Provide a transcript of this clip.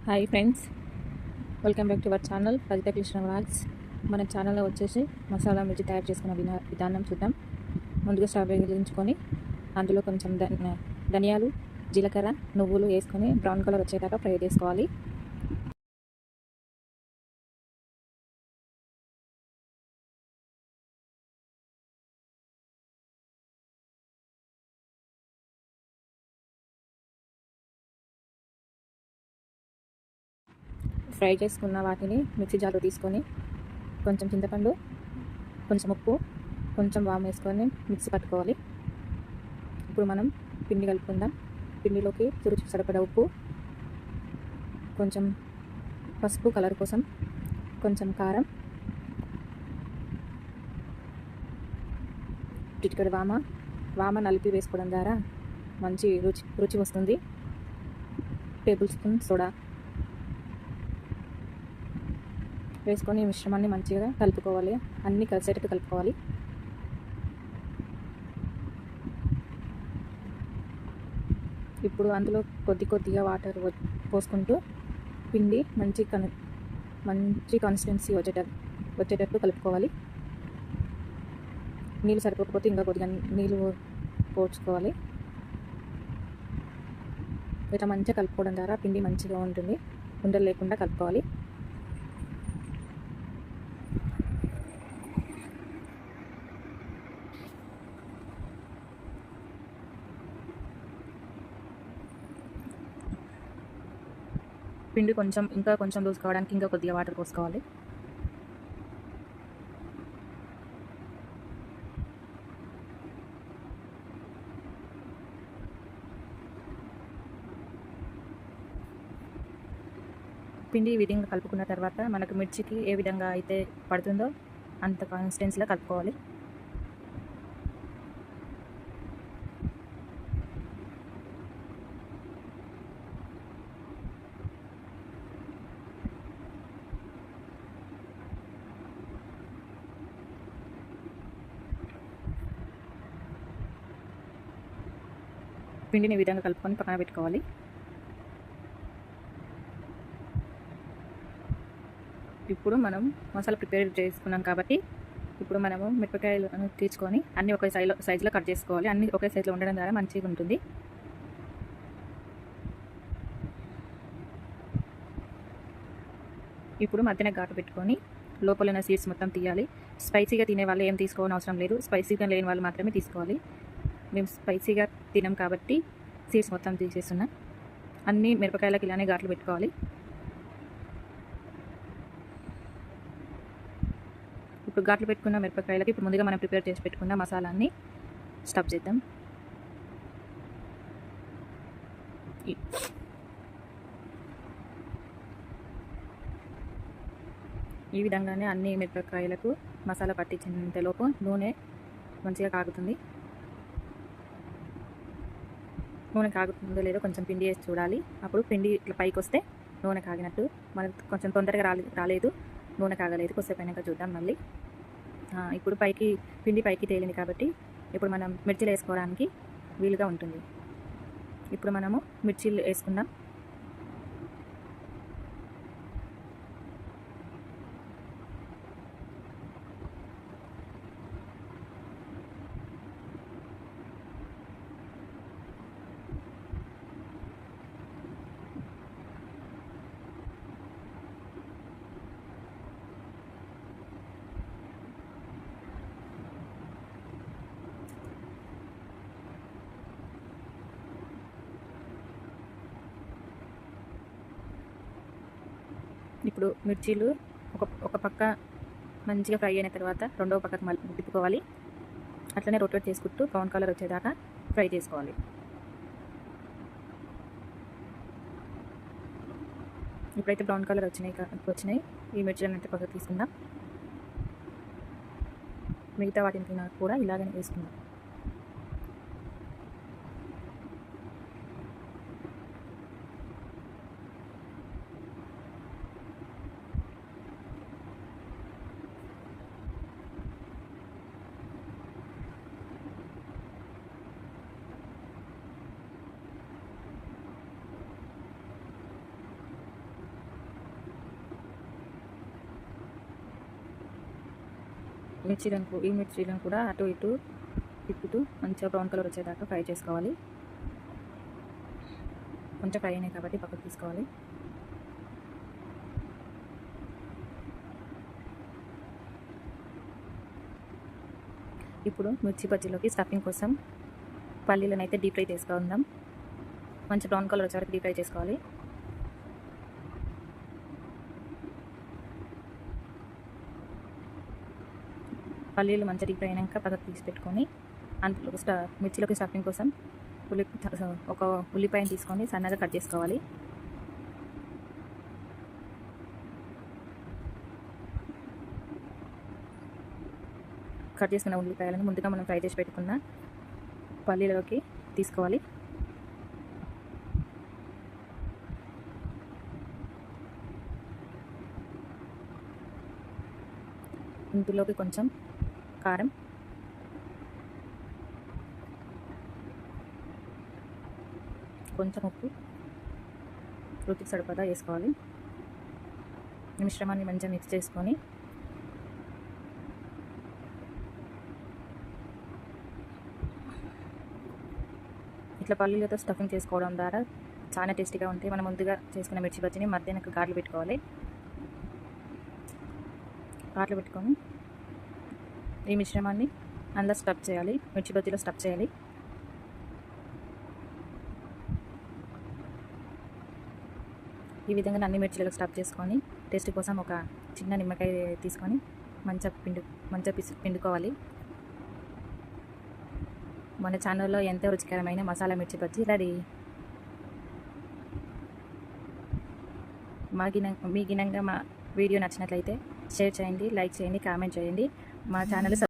Hi friends, welcome back to our channel Rajitha Krishna vlogs. మన ఛానల్లో వచ్చేసి మసాలా మిర్చి తయారు చేసుకున్న విధానం చూద్దాం. ముందుగా స్టవ్ వెలిగించుకొని అందులో కొంచెం ధనియాలు, జీలకర్ర, నువ్వులు వేసుకొని బ్రౌన్ కలర్ వచ్చేదాకా ఫ్రై చేసుకోవాలి. ఫ్రై చేసుకున్న వాటిని మిక్సీ జార్లో తీసుకొని కొంచెం చింతపండు, కొంచెం ఉప్పు, కొంచెం వాము వేసుకొని మిక్సీ పట్టుకోవాలి. ఇప్పుడు మనం పిండి కలుపుకుందాం. పిండిలోకి రుచికి సరిపడా ఉప్పు, కొంచెం పసుపు కలర్ కోసం, కొంచెం కారం, చిటికెడు వామ నలిపి వేసుకోవడం ద్వారా మంచి రుచి వస్తుంది. టేబుల్ స్పూన్ సోడా వేసుకొని మిశ్రమాన్ని మంచిగా కలుపుకోవాలి. అన్నీ కలిసేటట్టు కలుపుకోవాలి. ఇప్పుడు అందులో కొద్దిగా వాటర్ పోసుకుంటూ పిండి మంచి కన్సిస్టెన్సీ వచ్చేటట్టు కలుపుకోవాలి. నీళ్ళు సరిపోకపోతే ఇంకా కొద్దిగా నీళ్ళు పోర్చుకోవాలి. ఇట్లా మంచిగా కలుపుకోవడం ద్వారా పిండి మంచిగా ఉంటుంది. ఉండలు లేకుండా కలుపుకోవాలి. పిండి ఇంకా కొంచెం లూజ్ కావడానికి ఇంకా కొద్దిగా వాటర్ పోసుకోవాలి. పిండి ఈ విధంగా కలుపుకున్న తర్వాత మనకు మిర్చికి ఏ విధంగా అయితే పడుతుందో అంత కన్సిస్టెన్సీలో కలుపుకోవాలి. పిండిని ఈ విధంగా కలుపుకొని పక్కన పెట్టుకోవాలి. ఇప్పుడు మనం మసాలా ప్రిపేర్ చేసుకున్నాం కాబట్టి ఇప్పుడు మనము మిరపకాయలను తీసుకొని అన్నీ ఒకే సైజులో కట్ చేసుకోవాలి. అన్నీ ఒకే సైజులో ఉండడం ద్వారా మంచిగా ఉంటుంది. ఇప్పుడు మధ్యన ఘాటు పెట్టుకొని లోపల ఉన్న సీడ్స్ మొత్తం తీయాలి. స్పైసీగా తినే వాళ్ళు ఏం తీసుకోవాలని అవసరం లేదు. స్పైసీగా లేని వాళ్ళు మాత్రమే తీసుకోవాలి. మేము స్పైసీగా తినాం కాబట్టి సీడ్స్ మొత్తం తీసేస్తున్నా. అన్ని మిరపకాయలకు ఇలానే ఘాట్లు పెట్టుకోవాలి. ఇప్పుడు ఘాట్లు పెట్టుకున్న మిరపకాయలకి ఇప్పుడు ముందుగా మనం ప్రిపేర్ చేసి పెట్టుకున్న మసాలాన్ని స్టఫ్ చేద్దాం. ఈ విధంగానే అన్ని మిరపకాయలకు మసాలా పట్టించేంతలోపు నూనె మంచిగా కాగుతుంది. నూనె కాగుతుందో లేదో కొంచెం పిండి వేసి చూడాలి. అప్పుడు పిండి ఇట్లా పైకి వస్తే నూనె కాగినట్టు. మనకు కొంచెం తొందరగా రాలేదు, నూనె కాగలేదు. కొద్దిసేపు అయినాక చూద్దాం మళ్ళీ. ఇప్పుడు పిండి పైకి తేలింది కాబట్టి ఇప్పుడు మనం మిర్చిలు వేసుకోవడానికి వీలుగా ఉంటుంది. ఇప్పుడు మనము మిర్చిలు వేసుకుందాం. ఇప్పుడు మిర్చీలు ఒక పక్క మంచిగా ఫ్రై అయిన తర్వాత రెండవ పక్కకు మళ్ళీ తిప్పుకోవాలి. అట్లనే రొటేట్ చేసుకుంటూ బ్రౌన్ కలర్ వచ్చేదాకా ఫ్రై చేసుకోవాలి. ఇప్పుడైతే బ్రౌన్ కలర్ వచ్చినాయి. ఈ మిర్చిలను అయితే పక్కకు తీసుకుందాం. మిగతా వాటిని కూడా ఇలాగనే వేసుకుందాం. ఈ మిర్చీలను కూడా అటు ఇటు తిప్పుతూ మంచిగా బ్రౌన్ కలర్ వచ్చేదాకా ఫ్రై చేసుకోవాలి. కొంచెం ఫ్రై అయినాయి కాబట్టి పక్కకు తీసుకోవాలి. ఇప్పుడు మిర్చి బజ్జీలోకి స్టఫింగ్ కోసం పల్లీలను అయితే డీప్ ఫ్రై చేసుకుందాం. మంచి బ్రౌన్ కలర్ వచ్చే వరకు డీప్ ఫ్రై చేసుకోవాలి. పల్లీలు మంచిగా డీప్ ఫ్రై అయినాక పక్కకు తీసి పెట్టుకొని అందులో మిర్చిలోకి స్టఫింగ్ కోసం ఒక ఉల్లిపాయను తీసుకొని సన్నగా కట్ చేసుకోవాలి. కట్ చేసుకున్న ఉల్లిపాయలను ముందుగా మనం ఫ్రై చేసి పెట్టుకున్న పల్లీలలోకి తీసుకోవాలి. ఇందులోకి కొంచెం కారం, కొంచెం ఉప్పు రుచికి సరిపడా వేసుకోవాలి. మిశ్రమాన్ని మంచిగా మిక్స్ చేసుకొని ఇట్లా పల్లీలతో స్టఫింగ్ చేసుకోవడం ద్వారా చాలా టేస్టీగా ఉంటాయి. మనం ముందుగా చేసుకున్న మిర్చి బజ్జీని మధ్యాహ్నం గాట్లు పెట్టుకోవాలి. గాట్లు పెట్టుకొని ఈ మిశ్రమాన్ని అందులో స్టఫ్ చేయాలి. మిర్చి బజ్జీలో స్టఫ్ చేయాలి. ఈ విధంగా అన్ని మిర్చిలకు స్టఫ్ చేసుకొని టేస్ట్ కోసం ఒక చిన్న నిమ్మకాయ తీసుకొని మంచిగా పిండుకోవాలి. మన ఛానల్లో ఎంతో రుచికరమైన మసాలా మిర్చి బజ్జీ రెడీ. మీ గినంగా మా వీడియో నచ్చినట్లయితే షేర్ చేయండి, లైక్ చేయండి, కామెంట్ చేయండి. మా ఛానల్